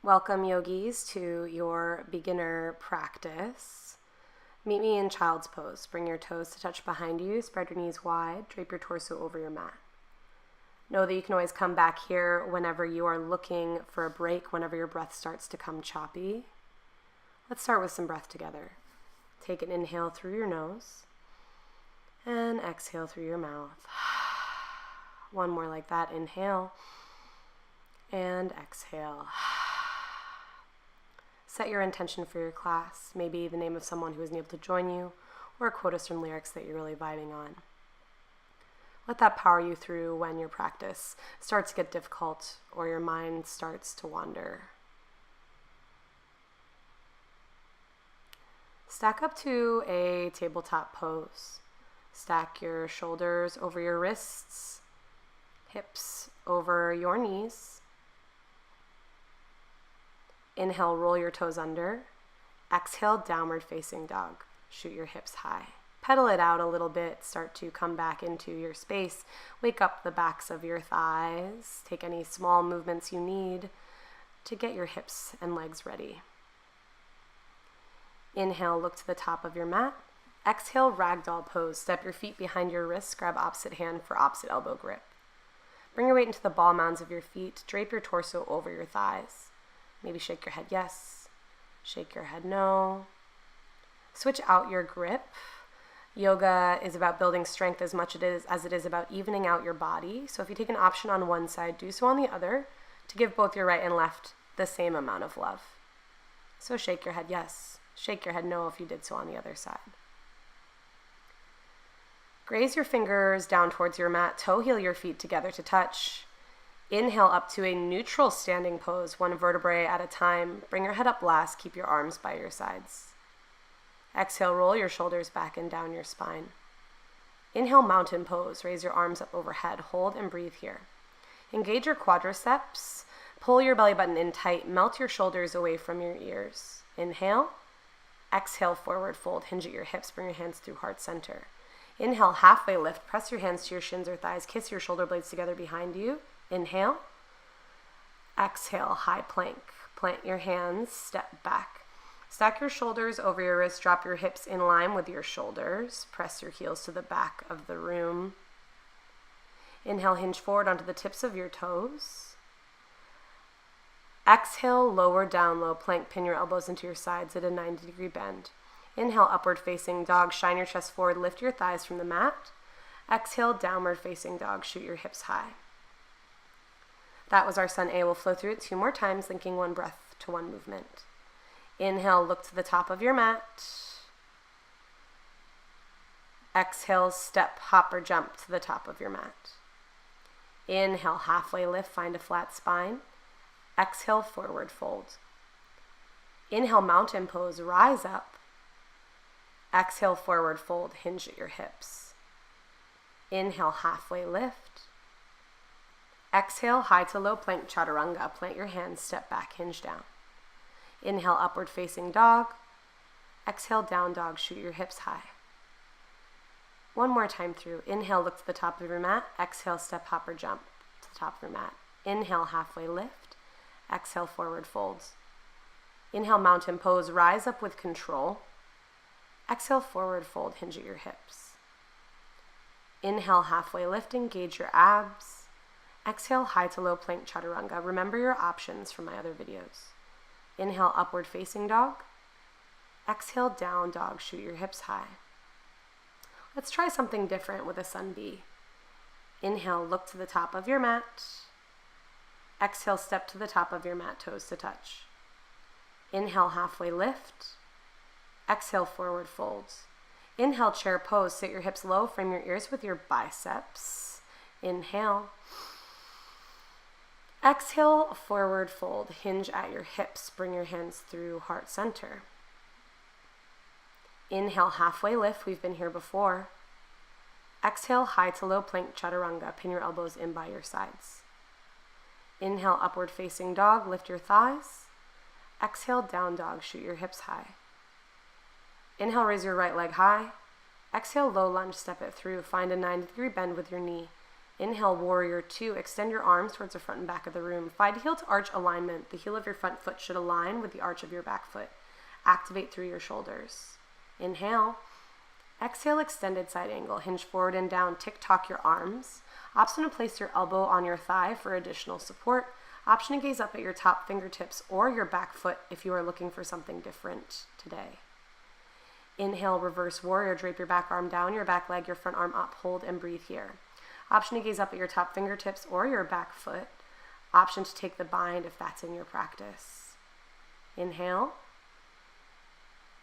Welcome, yogis, to your beginner practice. Meet me in child's pose. Bring your toes to touch behind you, spread your knees wide, drape your torso over your mat. Know that you can always come back here whenever you are looking for a break, whenever your breath starts to come choppy. Let's start with some breath together. Take an inhale through your nose and exhale through your mouth. One more like that. Inhale and exhale. Set your intention for your class, maybe the name of someone who isn't able to join you, or a quote of some lyrics that you're really vibing on. Let that power you through when your practice starts to get difficult or your mind starts to wander. Stack up to a tabletop pose. Stack your shoulders over your wrists, hips over your knees. Inhale, roll your toes under. Exhale, downward facing dog. Shoot your hips high. Pedal it out a little bit. Start to come back into your space. Wake up the backs of your thighs. Take any small movements you need to get your hips and legs ready. Inhale, look to the top of your mat. Exhale, Ragdoll Pose. Step your feet behind your wrists. Grab opposite hand for opposite elbow grip. Bring your weight into the ball mounds of your feet. Drape your torso over your thighs. Maybe shake your head yes, shake your head no. Switch out your grip. Yoga is about building strength as much as it is about evening out your body. So if you take an option on one side, do so on the other to give both your right and left the same amount of love. So shake your head yes, shake your head no if you did so on the other side. Graze your fingers down towards your mat. Toe heel your feet together to touch. Inhale up to a neutral standing pose, one vertebrae at a time. Bring your head up last, keep your arms by your sides. Exhale, roll your shoulders back and down your spine. Inhale, mountain pose, raise your arms up overhead. Hold and breathe here. Engage your quadriceps, pull your belly button in tight, melt your shoulders away from your ears. Inhale, exhale, forward fold, hinge at your hips, bring your hands through heart center. Inhale, halfway lift, press your hands to your shins or thighs, kiss your shoulder blades together behind you. Inhale, exhale, high plank. Plant your hands, step back. Stack your shoulders over your wrists, drop your hips in line with your shoulders. Press your heels to the back of the room. Inhale, hinge forward onto the tips of your toes. Exhale, lower down low plank, pin your elbows into your sides at a 90-degree bend. Inhale, upward facing dog, shine your chest forward, lift your thighs from the mat. Exhale, downward facing dog, shoot your hips high. That was our Sun A. We'll flow through it 2 more times, linking one breath to one movement. Inhale, look to the top of your mat. Exhale, step, hop, or jump to the top of your mat. Inhale, halfway lift, find a flat spine. Exhale, forward fold. Inhale, mountain pose, rise up. Exhale, forward fold, hinge at your hips. Inhale, halfway lift. Exhale, high to low plank, Chaturanga. Plant your hands, step back, hinge down. Inhale, upward facing dog. Exhale, down dog, shoot your hips high. One more time through. Inhale, look to the top of your mat. Exhale, step, hop, or jump to the top of your mat. Inhale, halfway lift. Exhale, forward folds. Inhale, mountain pose, rise up with control. Exhale, forward fold, hinge at your hips. Inhale, halfway lift, engage your abs. Exhale, high to low plank, Chaturanga. Remember your options from my other videos. Inhale, upward facing dog. Exhale, down dog, shoot your hips high. Let's try something different with a Sun B. Inhale, look to the top of your mat. Exhale, step to the top of your mat, toes to touch. Inhale, halfway lift. Exhale, forward folds. Inhale, chair pose. Sit your hips low, frame your ears with your biceps. Inhale. Exhale, forward fold, hinge at your hips, bring your hands through heart center. Inhale, halfway lift, we've been here before. Exhale, high to low plank, Chaturanga, pin your elbows in by your sides. Inhale, upward facing dog, lift your thighs. Exhale, down dog, shoot your hips high. Inhale, raise your right leg high. Exhale, low lunge, step it through, find a 90-degree bend with your knee. Inhale, warrior two. Extend your arms towards the front and back of the room. Find heel to arch alignment. The heel of your front foot should align with the arch of your back foot. Activate through your shoulders. Inhale. Exhale, extended side angle. Hinge forward and down. Tick-tock your arms. Option to place your elbow on your thigh for additional support. Option to gaze up at your top fingertips or your back foot if you are looking for something different today. Inhale, reverse warrior. Drape your back arm down, your back leg, your front arm up. Hold and breathe here. Option to gaze up at your top fingertips or your back foot. Option to take the bind if that's in your practice. Inhale.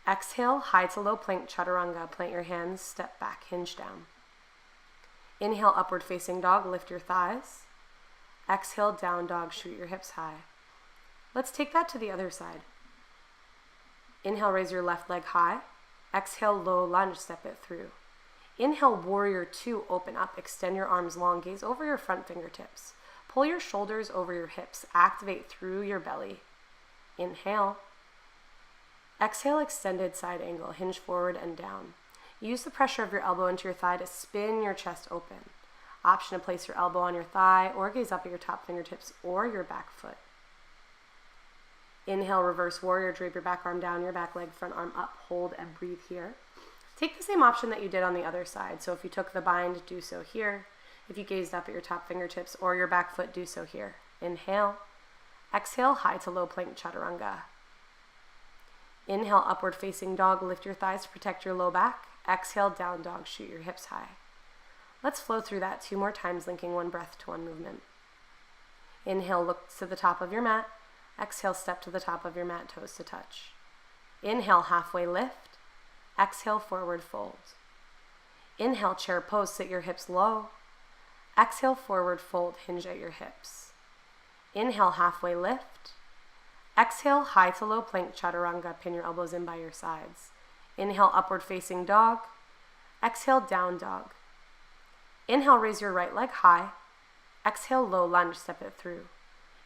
Exhale, high to low plank, chaturanga. Plant your hands, step back, hinge down. Inhale, upward facing dog, lift your thighs. Exhale, down dog, shoot your hips high. Let's take that to the other side. Inhale, raise your left leg high. Exhale, low lunge, step it through. Inhale, warrior two, open up, extend your arms long, gaze over your front fingertips. Pull your shoulders over your hips, activate through your belly. Inhale. Exhale, extended side angle, hinge forward and down. Use the pressure of your elbow into your thigh to spin your chest open. Option to place your elbow on your thigh or gaze up at your top fingertips or your back foot. Inhale, reverse warrior, drape your back arm down, your back leg, front arm up, hold and breathe here. Take the same option that you did on the other side. So if you took the bind, do so here. If you gazed up at your top fingertips or your back foot, do so here. Inhale. Exhale, high to low plank, chaturanga. Inhale, upward facing dog, lift your thighs to protect your low back. Exhale, down dog, shoot your hips high. Let's flow through that 2 more times, linking one breath to one movement. Inhale, look to the top of your mat. Exhale, step to the top of your mat, toes to touch. Inhale, halfway lift. Exhale, forward fold. Inhale, chair pose, sit your hips low. Exhale, forward fold, hinge at your hips. Inhale, halfway lift. Exhale, high to low plank, chaturanga, pin your elbows in by your sides. Inhale, upward facing dog. Exhale, down dog. Inhale, raise your right leg high. Exhale, low lunge, step it through.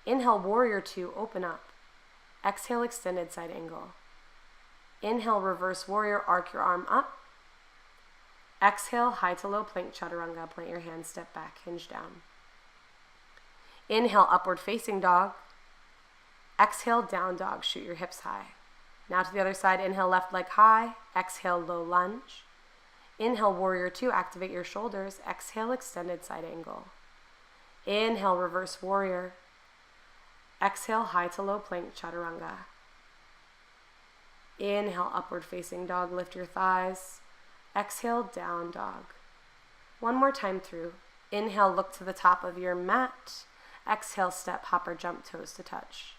Inhale, warrior two, open up. Exhale, extended side angle. Inhale, reverse warrior, arc your arm up. Exhale, high to low plank, chaturanga, plant your hands, step back, hinge down. Inhale, upward facing dog. Exhale, down dog, shoot your hips high. Now to the other side, inhale, left leg high. Exhale, low lunge. Inhale, warrior two, activate your shoulders. Exhale, extended side angle. Inhale, reverse warrior. Exhale, high to low plank, chaturanga. Inhale, upward facing dog, lift your thighs. Exhale, down dog. One more time through. Inhale, look to the top of your mat. Exhale, step, hop or jump, toes to touch.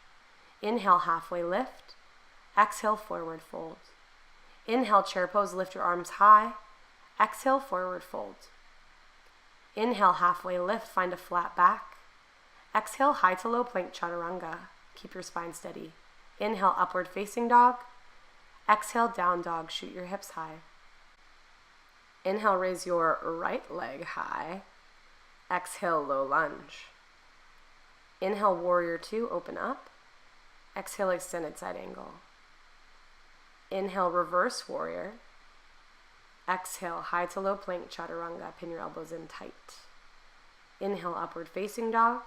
Inhale, halfway lift. Exhale, forward fold. Inhale, chair pose, lift your arms high. Exhale, forward fold. Inhale, halfway lift, find a flat back. Exhale, high to low plank, chaturanga. Keep your spine steady. Inhale, upward facing dog. Exhale, down dog, shoot your hips high. Inhale, raise your right leg high. Exhale, low lunge. Inhale, warrior two, open up. Exhale, extended side angle. Inhale, reverse warrior. Exhale, high to low plank, chaturanga, pin your elbows in tight. Inhale, upward facing dog.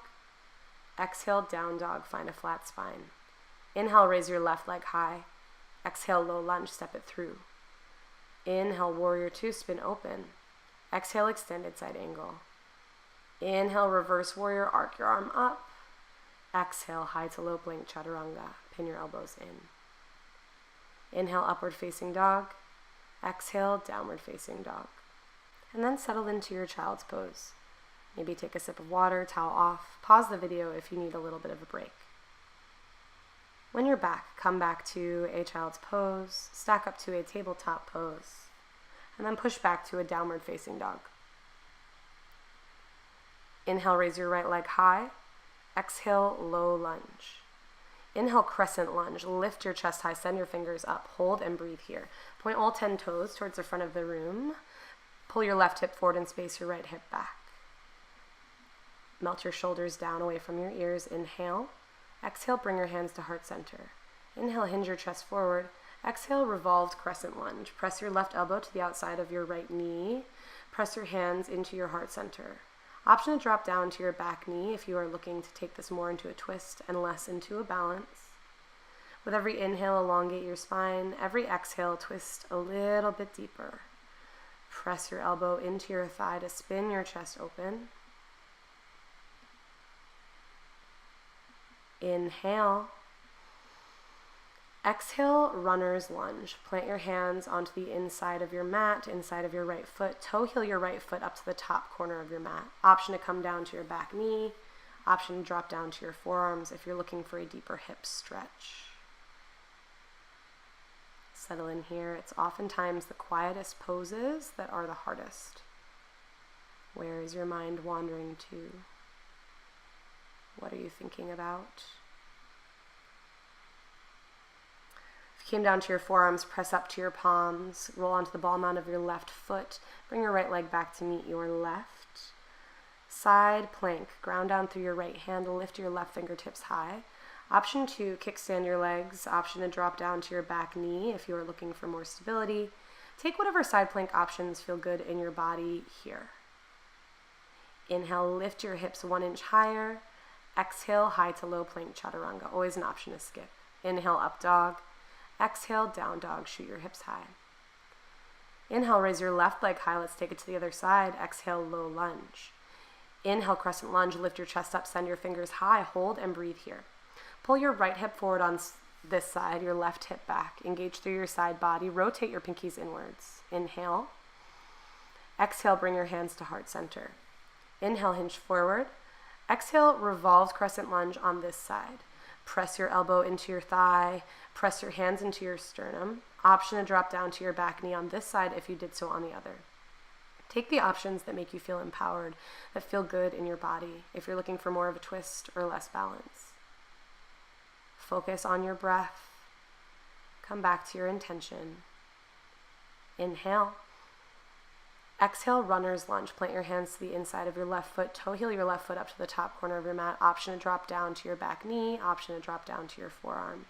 Exhale, down dog, find a flat spine. Inhale, raise your left leg high. Exhale, low lunge, step it through. Inhale, warrior two, spin open. Exhale, extended side angle. Inhale, reverse warrior, arc your arm up. Exhale, high to low plank, chaturanga, pin your elbows in. Inhale, upward facing dog. Exhale, downward facing dog. And then settle into your child's pose. Maybe take a sip of water, towel off. Pause the video if you need a little bit of a break. When you're back, come back to a child's pose, stack up to a tabletop pose, and then push back to a downward facing dog. Inhale, raise your right leg high. Exhale, low lunge. Inhale, crescent lunge. Lift your chest high, send your fingers up. Hold and breathe here. Point all 10 toes towards the front of the room. Pull your left hip forward and space your right hip back. Melt your shoulders down away from your ears. Inhale. Exhale, bring your hands to heart center. Inhale, hinge your chest forward. Exhale, revolved crescent lunge. Press your left elbow to the outside of your right knee. Press your hands into your heart center. Option to drop down to your back knee if you are looking to take this more into a twist and less into a balance. With every inhale, elongate your spine. Every exhale, twist a little bit deeper. Press your elbow into your thigh to spin your chest open. Inhale. Exhale, runner's lunge. Plant your hands onto the inside of your mat, inside of your right foot. Toe heel your right foot up to the top corner of your mat. Option to come down to your back knee. Option to drop down to your forearms if you're looking for a deeper hip stretch. Settle in here. It's oftentimes the quietest poses that are the hardest. Where is your mind wandering to? What are you thinking about? If you came down to your forearms, press up to your palms, roll onto the ball mount of your left foot, bring your right leg back to meet your left. Side plank, ground down through your right hand, lift your left fingertips high. Option to kickstand your legs, option to drop down to your back knee if you are looking for more stability. Take whatever side plank options feel good in your body here. Inhale, lift your hips 1 inch higher. Exhale, high to low plank chaturanga, always an option to skip. Inhale, up dog. Exhale, down dog, shoot your hips high. Inhale, raise your left leg high, let's take it to the other side. Exhale, low lunge. Inhale, crescent lunge, lift your chest up, send your fingers high, hold and breathe here. Pull your right hip forward on this side, your left hip back. Engage through your side body, rotate your pinkies inwards. Inhale. Exhale, bring your hands to heart center. Inhale, hinge forward. Exhale, revolved crescent lunge on this side. Press your elbow into your thigh, press your hands into your sternum. Option to drop down to your back knee on this side if you did so on the other. Take the options that make you feel empowered, that feel good in your body, if you're looking for more of a twist or less balance. Focus on your breath. Come back to your intention. Inhale. Exhale, runner's lunge. Plant your hands to the inside of your left foot. Toe heel your left foot up to the top corner of your mat. Option to drop down to your back knee. Option to drop down to your forearms.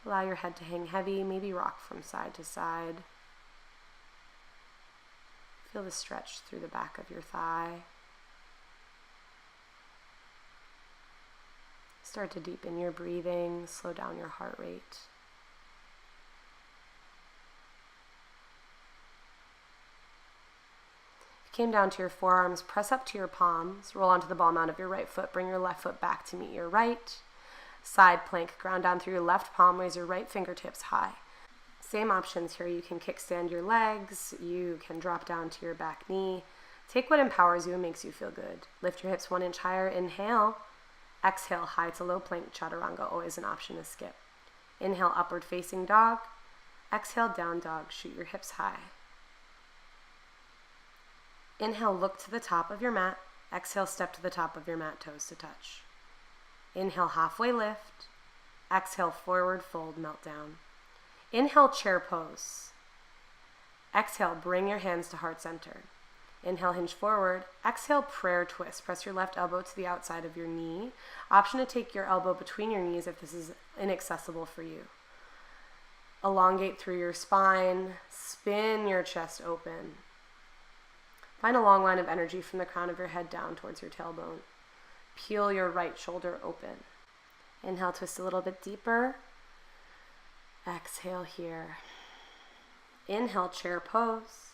Allow your head to hang heavy. Maybe rock from side to side. Feel the stretch through the back of your thigh. Start to deepen your breathing. Slow down your heart rate. Came down to your forearms, press up to your palms, roll onto the ball mount of your right foot, bring your left foot back to meet your right. Side plank, ground down through your left palm, raise your right fingertips high. Same options here. You can kickstand your legs, you can drop down to your back knee. Take what empowers you and makes you feel good. Lift your hips 1 inch higher, inhale. Exhale, high to low plank chaturanga, always an option to skip. Inhale, upward facing dog. Exhale, down dog, shoot your hips high. Inhale, look to the top of your mat. Exhale, step to the top of your mat, toes to touch. Inhale, halfway lift. Exhale, forward fold, melt down. Inhale, chair pose. Exhale, bring your hands to heart center. Inhale, hinge forward. Exhale, prayer twist. Press your left elbow to the outside of your knee. Option to take your elbow between your knees if this is inaccessible for you. Elongate through your spine. Spin your chest open. Find a long line of energy from the crown of your head down towards your tailbone. Peel your right shoulder open. Inhale, twist a little bit deeper. Exhale here. Inhale, chair pose.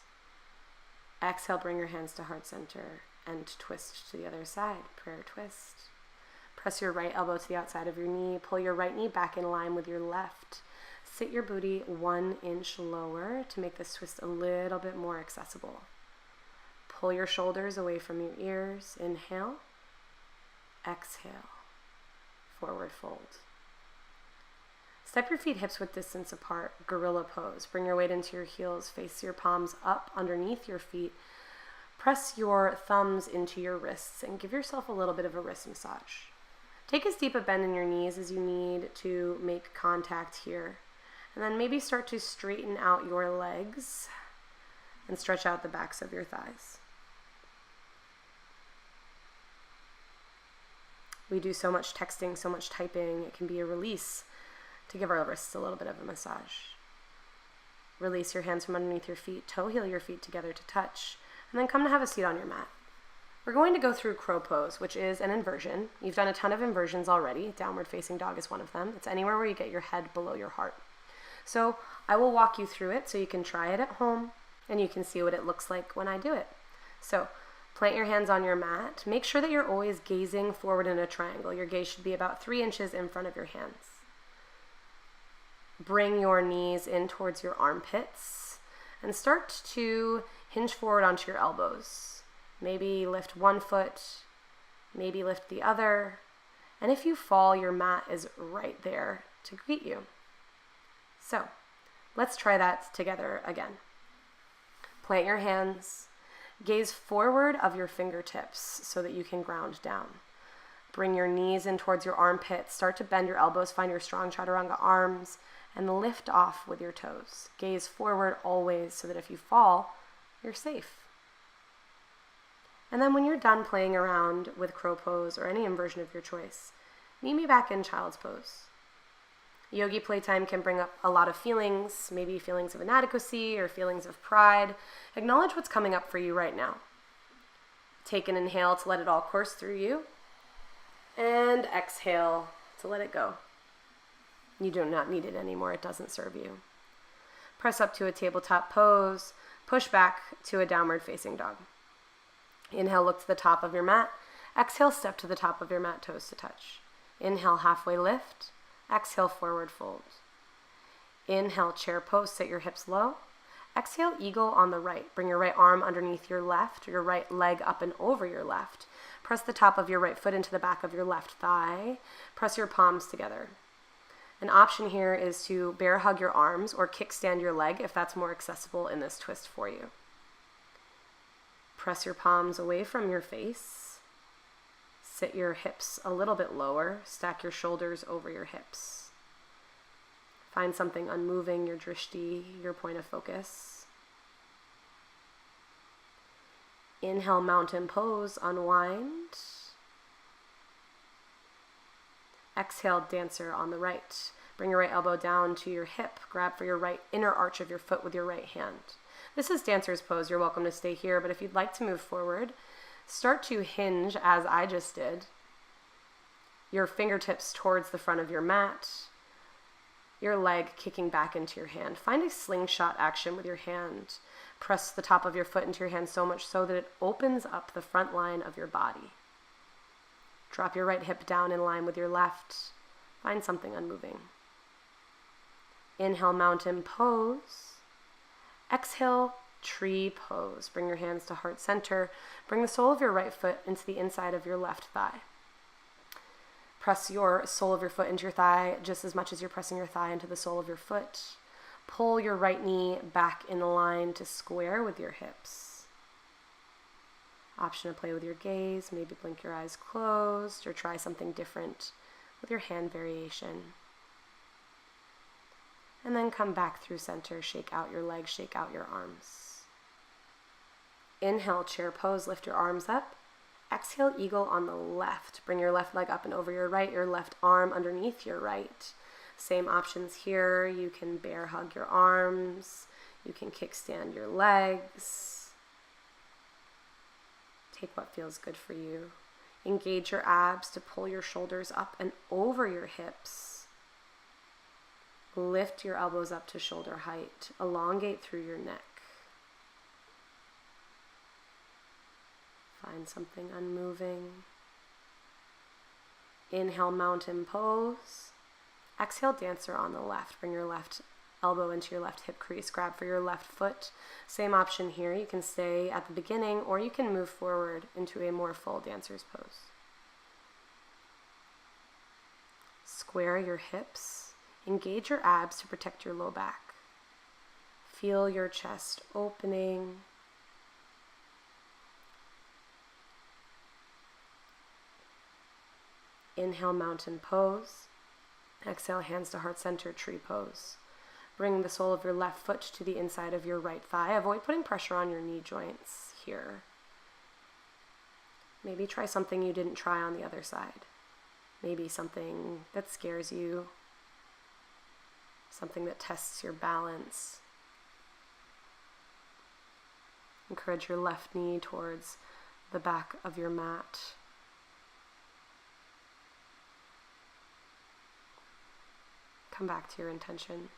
Exhale, bring your hands to heart center and twist to the other side, prayer twist. Press your right elbow to the outside of your knee. Pull your right knee back in line with your left. Sit your booty 1 inch lower to make this twist a little bit more accessible. Pull your shoulders away from your ears. Inhale. Exhale. Forward fold. Step your feet hips width distance apart. Gorilla pose. Bring your weight into your heels. Face your palms up underneath your feet. Press your thumbs into your wrists and give yourself a little bit of a wrist massage. Take as deep a bend in your knees as you need to make contact here. And then maybe start to straighten out your legs and stretch out the backs of your thighs. We do so much texting, so much typing. It can be a release to give our wrists a little bit of a massage. Release your hands from underneath your feet. Toe heel your feet together to touch. And then come to have a seat on your mat. We're going to go through Crow Pose, which is an inversion. You've done a ton of inversions already. Downward facing dog is one of them. It's anywhere where you get your head below your heart. So I will walk you through it so you can try it at home and you can see what it looks like when I do it. So plant your hands on your mat. Make sure that you're always gazing forward in a triangle. Your gaze should be about 3 inches in front of your hands. Bring your knees in towards your armpits and start to hinge forward onto your elbows. Maybe lift one foot, maybe lift the other. And if you fall, your mat is right there to greet you. So let's try that together again. Plant your hands. Gaze forward of your fingertips so that you can ground down. Bring your knees in towards your armpits. Start to bend your elbows. Find your strong Chaturanga arms and lift off with your toes. Gaze forward always so that if you fall, you're safe. And then when you're done playing around with Crow Pose or any inversion of your choice, meet me back in Child's Pose. Yogi playtime can bring up a lot of feelings, maybe feelings of inadequacy or feelings of pride. Acknowledge what's coming up for you right now. Take an inhale to let it all course through you, and exhale to let it go. You do not need it anymore. It doesn't serve you. Press up to a tabletop pose. Push back to a downward facing dog. Inhale, look to the top of your mat. Exhale, step to the top of your mat, toes to touch. Inhale, halfway lift. Exhale, forward fold. Inhale, chair pose, sit your hips low. Exhale, eagle on the right. Bring your right arm underneath your left, your right leg up and over your left. Press the top of your right foot into the back of your left thigh. Press your palms together. An option here is to bear hug your arms or kickstand your leg if that's more accessible in this twist for you. Press your palms away from your face. Sit your hips a little bit lower. Stack your shoulders over your hips. Find something unmoving, your drishti, your point of focus. Inhale, mountain pose, unwind. Exhale, dancer on the right. Bring your right elbow down to your hip. Grab for your right inner arch of your foot with your right hand. This is dancer's pose. You're welcome to stay here, but if you'd like to move forward, start to hinge, as I just did, your fingertips towards the front of your mat, your leg kicking back into your hand. Find a slingshot action with your hand. Press the top of your foot into your hand so much so that it opens up the front line of your body. Drop your right hip down in line with your left. Find something unmoving. Inhale, mountain pose. Exhale, tree pose. Bring your hands to heart center. Bring the sole of your right foot into the inside of your left thigh. Press your sole of your foot into your thigh just as much as you're pressing your thigh into the sole of your foot. Pull your right knee back in line to square with your hips. Option to play with your gaze, maybe blink your eyes closed or try something different with your hand variation. And then come back through center, shake out your legs, shake out your arms. Inhale, chair pose, lift your arms up. Exhale, eagle on the left. Bring your left leg up and over your right, your left arm underneath your right. Same options here. You can bear hug your arms. You can kickstand your legs. Take what feels good for you. Engage your abs to pull your shoulders up and over your hips. Lift your elbows up to shoulder height. Elongate through your neck. Find something unmoving. Inhale, mountain pose. Exhale, dancer on the left. Bring your left elbow into your left hip crease. Grab for your left foot. Same option here. You can stay at the beginning or you can move forward into a more full dancer's pose. Square your hips. Engage your abs to protect your low back. Feel your chest opening. Inhale, mountain pose. Exhale, hands to heart center, tree pose. Bring the sole of your left foot to the inside of your right thigh. Avoid putting pressure on your knee joints here. Maybe try something you didn't try on the other side. Maybe something that scares you. Something that tests your balance. Encourage your left knee towards the back of your mat. Come back to your intention.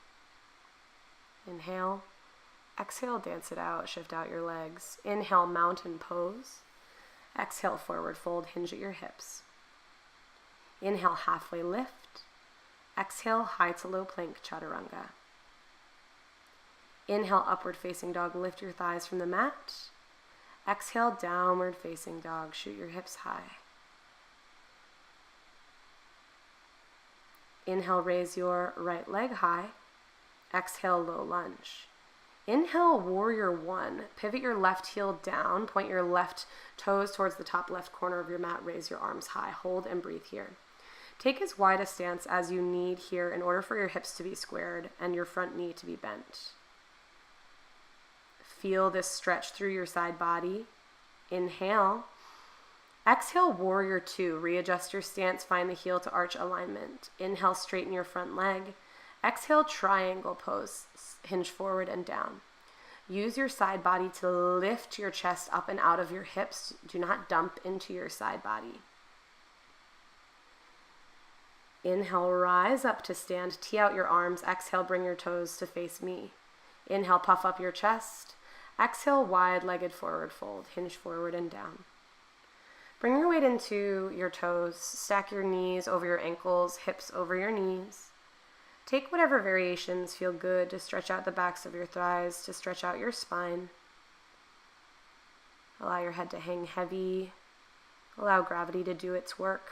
Inhale. Exhale, dance it out, shift out your legs. Inhale, mountain pose. Exhale, forward fold, hinge at your hips. Inhale, halfway lift. Exhale, high to low plank, chaturanga. Inhale, upward facing dog, lift your thighs from the mat. Exhale, downward facing dog, shoot your hips high. Inhale, raise your right leg high. Exhale, low lunge. Inhale, warrior one. Pivot your left heel down, point your left toes towards the top left corner of your mat, raise your arms high. Hold and breathe here. Take as wide a stance as you need here in order for your hips to be squared and your front knee to be bent. Feel this stretch through your side body. Inhale. Exhale, warrior two. Readjust your stance, find the heel to arch alignment. Inhale, straighten your front leg. Exhale, triangle pose. Hinge forward and down. Use your side body to lift your chest up and out of your hips. Do not dump into your side body. Inhale, rise up to stand. Tee out your arms. Exhale, bring your toes to face me. Inhale, puff up your chest. Exhale, wide-legged forward fold. Hinge forward and down. Bring your weight into your toes. Stack your knees over your ankles, hips over your knees. Take whatever variations feel good to stretch out the backs of your thighs, to stretch out your spine. Allow your head to hang heavy. Allow gravity to do its work.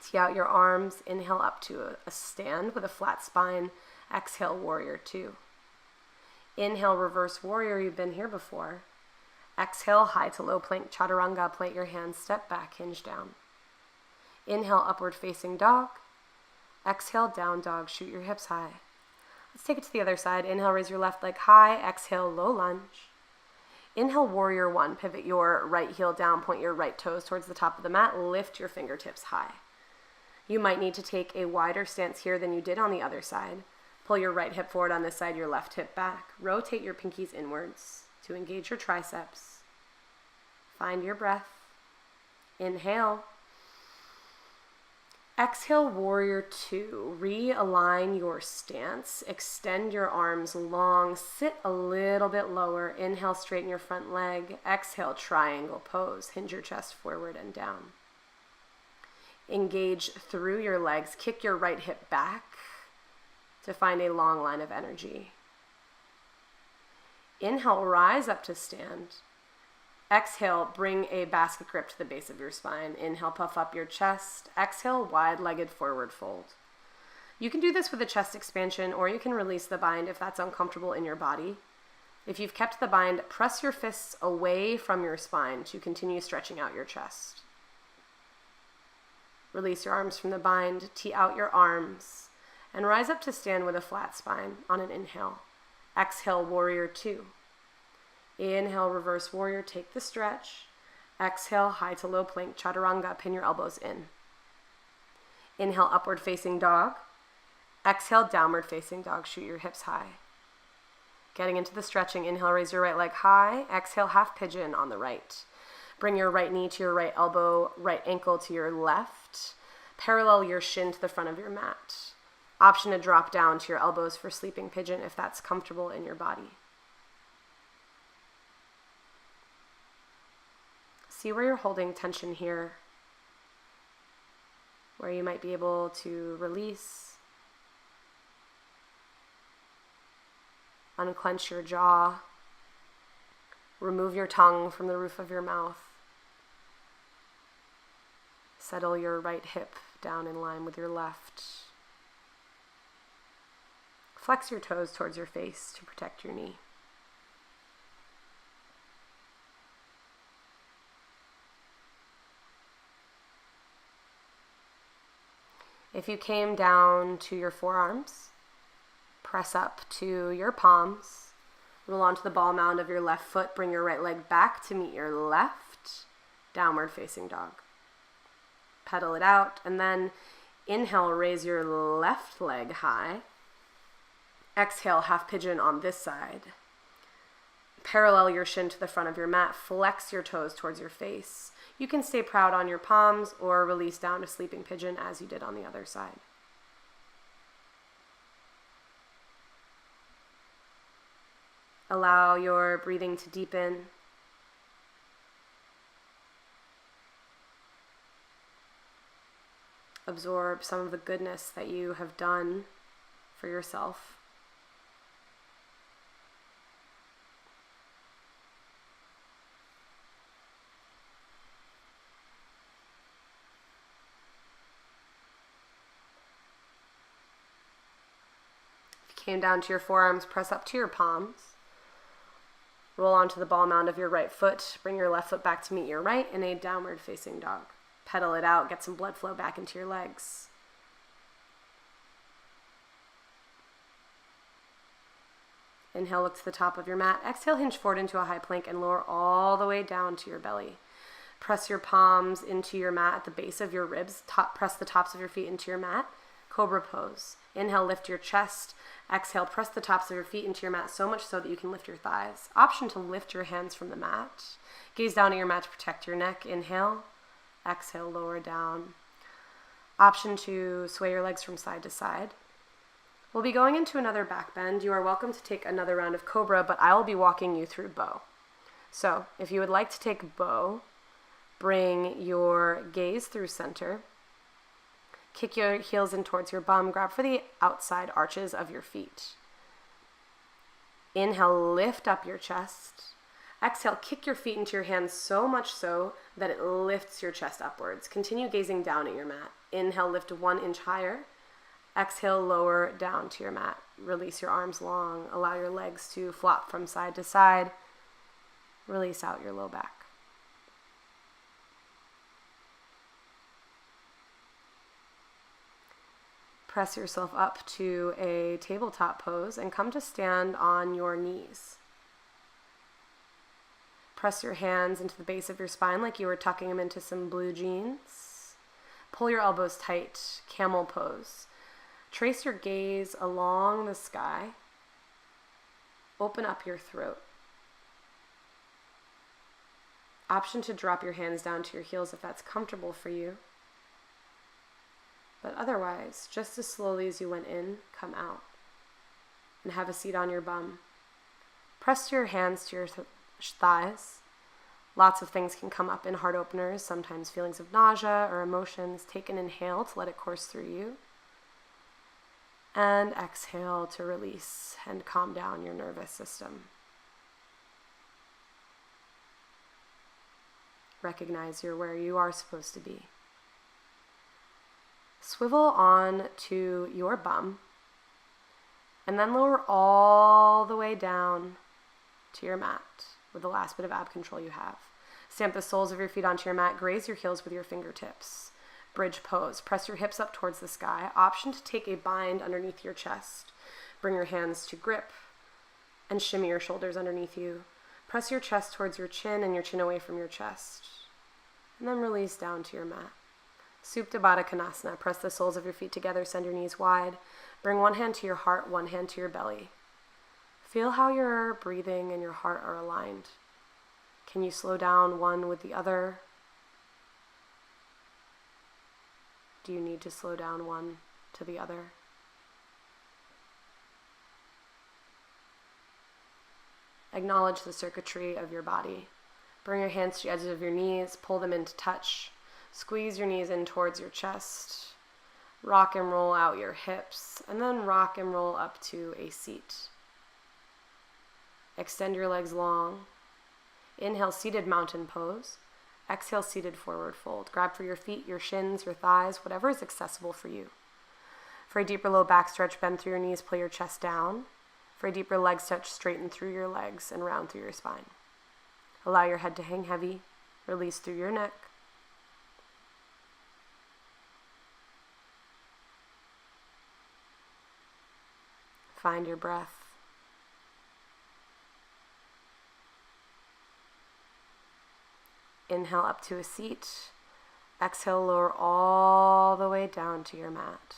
Tee out your arms. Inhale up to a stand with a flat spine. Exhale, warrior two. Inhale, reverse warrior. You've been here before. Exhale, high to low plank, chaturanga. Plant your hands, step back, hinge down. Inhale, upward facing dog. Exhale, down dog, shoot your hips high. Let's take it to the other side. Inhale, raise your left leg high. Exhale, low lunge. Inhale, warrior one. Pivot your right heel down, point your right toes towards the top of the mat. Lift your fingertips high. You might need to take a wider stance here than you did on the other side. Pull your right hip forward on this side, your left hip back. Rotate your pinkies inwards to engage your triceps. Find your breath. Inhale. Exhale, warrior two. Realign your stance. Extend your arms long. Sit a little bit lower. Inhale, straighten your front leg. Exhale, triangle pose. Hinge your chest forward and down. Engage through your legs. Kick your right hip back to find a long line of energy. Inhale, rise up to stand. Exhale, bring a basket grip to the base of your spine. Inhale, puff up your chest. Exhale, wide-legged forward fold. You can do this with a chest expansion, or you can release the bind if that's uncomfortable in your body. If you've kept the bind, press your fists away from your spine to continue stretching out your chest. Release your arms from the bind, tee out your arms, and rise up to stand with a flat spine on an inhale. Exhale, warrior two. Inhale, reverse warrior, take the stretch. Exhale, high to low plank, chaturanga, pin your elbows in. Inhale, upward facing dog. Exhale, downward facing dog, shoot your hips high. Getting into the stretching, inhale, raise your right leg high. Exhale, half pigeon on the right. Bring your right knee to your right elbow, right ankle to your left. Parallel your shin to the front of your mat. Option to drop down to your elbows for sleeping pigeon if that's comfortable in your body. See where you're holding tension here, where you might be able to release, unclench your jaw, remove your tongue from the roof of your mouth, settle your right hip down in line with your left. Flex your toes towards your face to protect your knee. If you came down to your forearms, press up to your palms, roll onto the ball mound of your left foot, bring your right leg back to meet your left, downward facing dog. Pedal it out, and then inhale, raise your left leg high. Exhale, half pigeon on this side. Parallel your shin to the front of your mat. Flex your toes towards your face. You can stay proud on your palms or release down to sleeping pigeon as you did on the other side. Allow your breathing to deepen. Absorb some of the goodness that you have done for yourself. If you came down to your forearms, press up to your palms. Roll onto the ball mound of your right foot. Bring your left foot back to meet your right in a downward facing dog. Pedal it out. Get some blood flow back into your legs. Inhale, look to the top of your mat. Exhale, hinge forward into a high plank and lower all the way down to your belly. Press your palms into your mat at the base of your ribs. Press the tops of your feet into your mat. Cobra Pose. Inhale, lift your chest. Exhale, press the tops of your feet into your mat so much so that you can lift your thighs. Option to lift your hands from the mat. Gaze down at your mat to protect your neck. Inhale. Exhale, lower down. Option to sway your legs from side to side. We'll be going into another back bend. You are welcome to take another round of Cobra, but I will be walking you through bow. So if you would like to take bow, bring your gaze through center. Kick your heels in towards your bum. Grab for the outside arches of your feet. Inhale, lift up your chest. Exhale, kick your feet into your hands so much so that it lifts your chest upwards. Continue gazing down at your mat. Inhale, lift 1 inch higher. Exhale, lower down to your mat. Release your arms long. Allow your legs to flop from side to side. Release out your low back. Press yourself up to a tabletop pose and come to stand on your knees. Press your hands into the base of your spine like you were tucking them into some blue jeans. Pull your elbows tight, Camel Pose. Trace your gaze along the sky. Open up your throat. Option to drop your hands down to your heels if that's comfortable for you. But otherwise, just as slowly as you went in, come out. And have a seat on your bum. Press your hands to your thighs. Lots of things can come up in heart openers, sometimes feelings of nausea or emotions. Take an inhale to let it course through you. And exhale to release and calm down your nervous system. Recognize you're where you are supposed to be. Swivel on to your bum and then lower all the way down to your mat with the last bit of ab control you have. Stamp the soles of your feet onto your mat. Graze your heels with your fingertips. Bridge pose. Press your hips up towards the sky. Option to take a bind underneath your chest. Bring your hands to grip and shimmy your shoulders underneath you. Press your chest towards your chin and your chin away from your chest. And then release down to your mat. Supta Baddha Konasana. Press the soles of your feet together. Send your knees wide. Bring one hand to your heart, one hand to your belly. Feel how your breathing and your heart are aligned. Can you slow down one with the other? Do you need to slow down one to the other? Acknowledge the circuitry of your body. Bring your hands to the edges of your knees. Pull them into touch. Squeeze your knees in towards your chest. Rock and roll out your hips. And then rock and roll up to a seat. Extend your legs long. Inhale, seated mountain pose. Exhale, seated forward fold. Grab for your feet, your shins, your thighs, whatever is accessible for you. For a deeper low back stretch, bend through your knees, pull your chest down. For a deeper leg stretch, straighten through your legs and round through your spine. Allow your head to hang heavy. Release through your neck. Find your breath. Inhale up to a seat. Exhale, lower all the way down to your mat.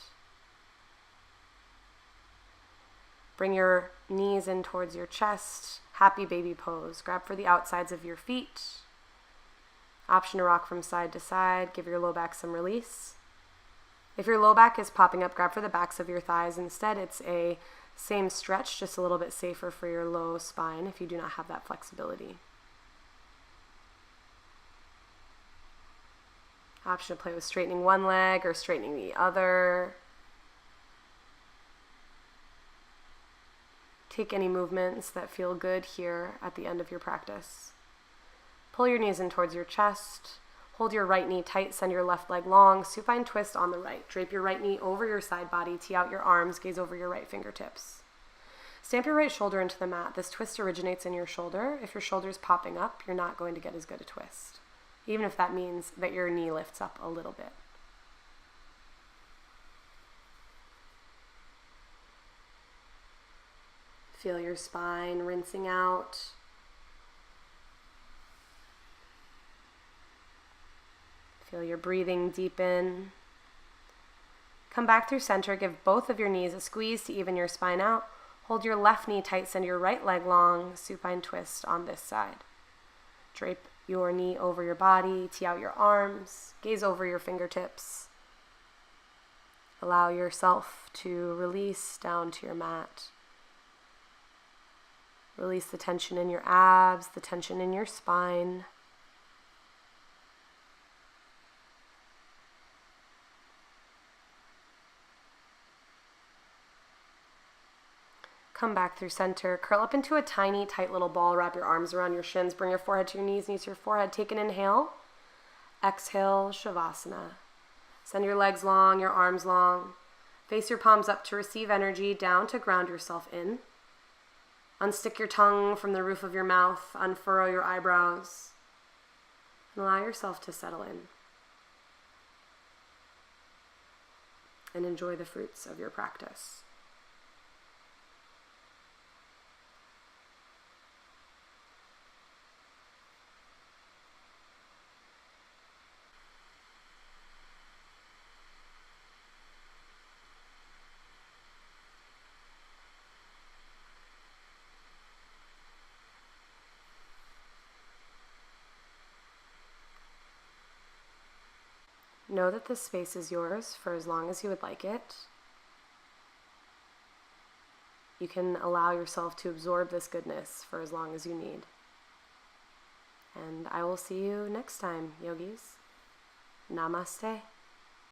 Bring your knees in towards your chest. Happy baby pose. Grab for the outsides of your feet. Option to rock from side to side. Give your low back some release. If your low back is popping up, grab for the backs of your thighs. Instead, it's a same stretch, just a little bit safer for your low spine if you do not have that flexibility. Option to play with straightening one leg or straightening the other. Take any movements that feel good here at the end of your practice. Pull your knees in towards your chest. Hold your right knee tight, send your left leg long. Supine twist on the right. Drape your right knee over your side body. Tee out your arms. Gaze over your right fingertips. Stamp your right shoulder into the mat. This twist originates in your shoulder. If your shoulder's popping up, you're not going to get as good a twist, even if that means that your knee lifts up a little bit. Feel your spine rinsing out. Feel your breathing deepen. Come back through center. Give both of your knees a squeeze to even your spine out. Hold your left knee tight. Send your right leg long. Supine twist on this side. Drape your knee over your body. Tee out your arms. Gaze over your fingertips. Allow yourself to release down to your mat. Release the tension in your abs, the tension in your spine. Come back through center. Curl up into a tiny, tight little ball. Wrap your arms around your shins. Bring your forehead to your knees to your forehead. Take an inhale. Exhale, Shavasana. Send your legs long, your arms long. Face your palms up to receive energy, down to ground yourself in. Unstick your tongue from the roof of your mouth. Unfurrow your eyebrows. And allow yourself to settle in. And enjoy the fruits of your practice. Know that this space is yours for as long as you would like it. You can allow yourself to absorb this goodness for as long as you need. And I will see you next time, yogis. Namaste.